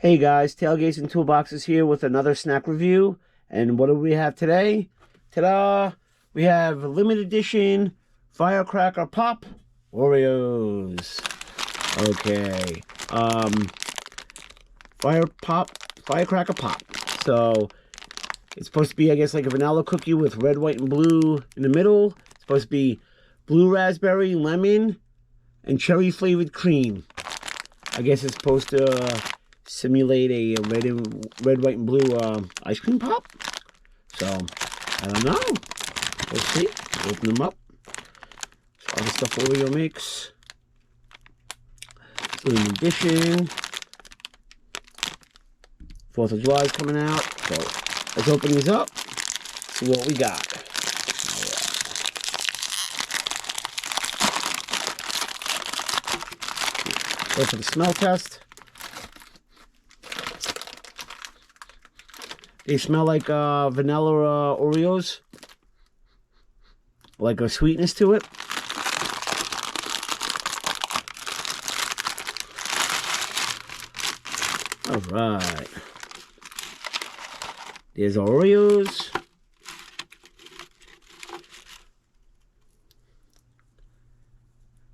Hey guys, Tailgates and Toolboxes here with another snack review. And what do we have today? Ta-da! We have limited edition Firecracker Pop Oreos. Okay. Firecracker Pop. So it's supposed to be, I guess, like a vanilla cookie with red, white, and blue in the middle. It's supposed to be blue raspberry, lemon, and cherry flavored cream. I guess it's supposed to simulate a red, white, and blue ice cream pop. So, I don't know. We'll see. Open them up. All the stuff Oreo makes. Limited edition. 4th of July is coming out. So, let's open these up. See what we got. Go for the smell test. They smell like vanilla Oreos. Like a sweetness to it. Alright. There's Oreos.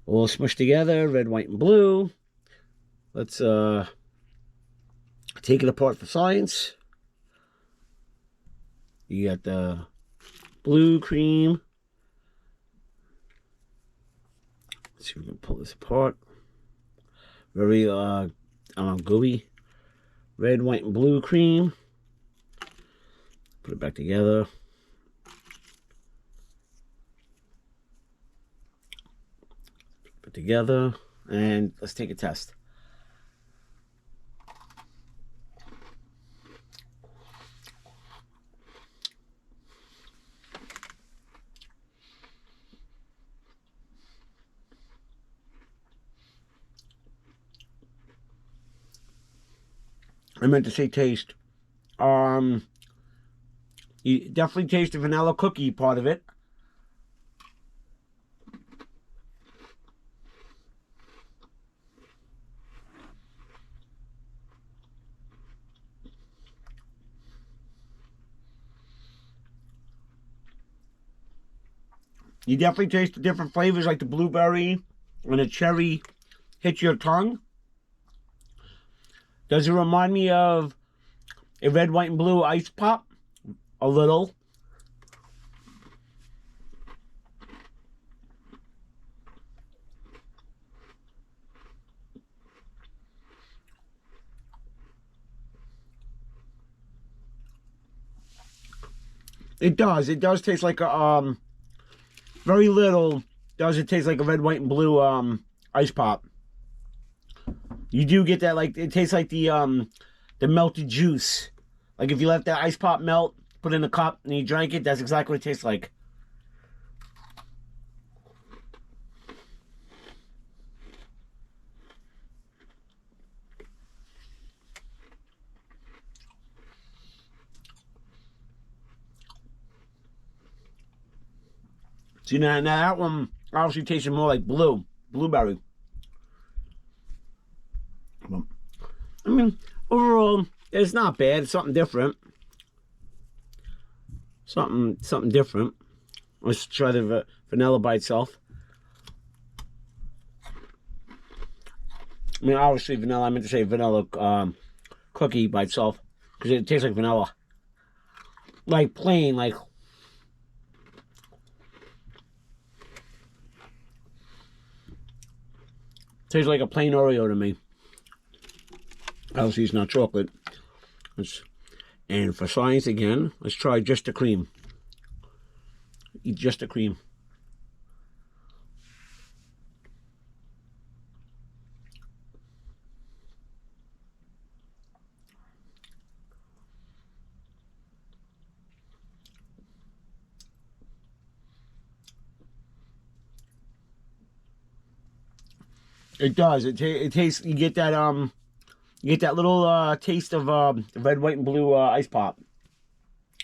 All smushed together, red, white, and blue. Let's take it apart for science. You got the blue cream. Let's see if we can pull this apart. Very, gooey. Red, white, and blue cream. Put it back together. Put it together. And let's take a test. I meant to say taste. You definitely taste the vanilla cookie part of it. You definitely taste the different flavors, like the blueberry and the cherry hit your tongue. Does it remind me of a red, white, and blue ice pop? A little. It does. It does taste like a, very little does it taste like a red, white, and blue ice pop. You do get that, like, it tastes like the melted juice. Like if you let that ice pop melt, put it in a cup, and you drank it, that's exactly what it tastes like. See, now that one obviously tasted more like blueberry. I mean, overall, it's not bad. It's something different. Something different. Let's try the vanilla by itself. I mean, obviously vanilla. I meant to say vanilla cookie by itself because it tastes like vanilla, like plain, like. Tastes like a plain Oreo to me. Obviously, it's not chocolate. And for science again, let's try just the cream. Eat just the cream. It does. It tastes. You get that little taste of red, white, and blue ice pop.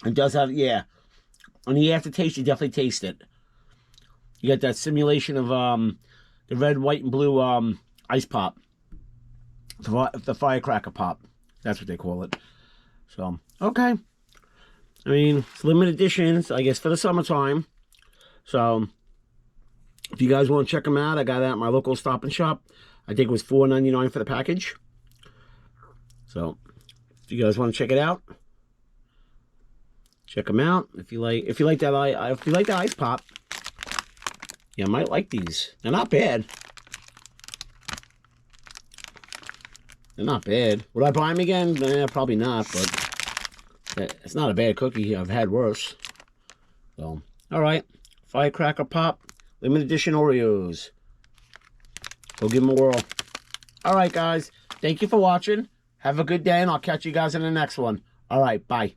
It does have, yeah. On the aftertaste, you definitely taste it. You get that simulation of the red, white, and blue ice pop. The Firecracker Pop. That's what they call it. So, okay. I mean, it's limited editions, I guess, for the summertime. So, if you guys want to check them out, I got it at my local Stop and Shop. I think it was $4.99 for the package. So, if you guys want to check it out, check them out. If you like that ice pop, you might like these. They're not bad. They're not bad. Would I buy them again? Eh, probably not, but it's not a bad cookie. I've had worse. So, all right. Firecracker Pop, limited edition Oreos. Go give them a whirl. All right, guys. Thank you for watching. Have a good day, and I'll catch you guys in the next one. All right, bye.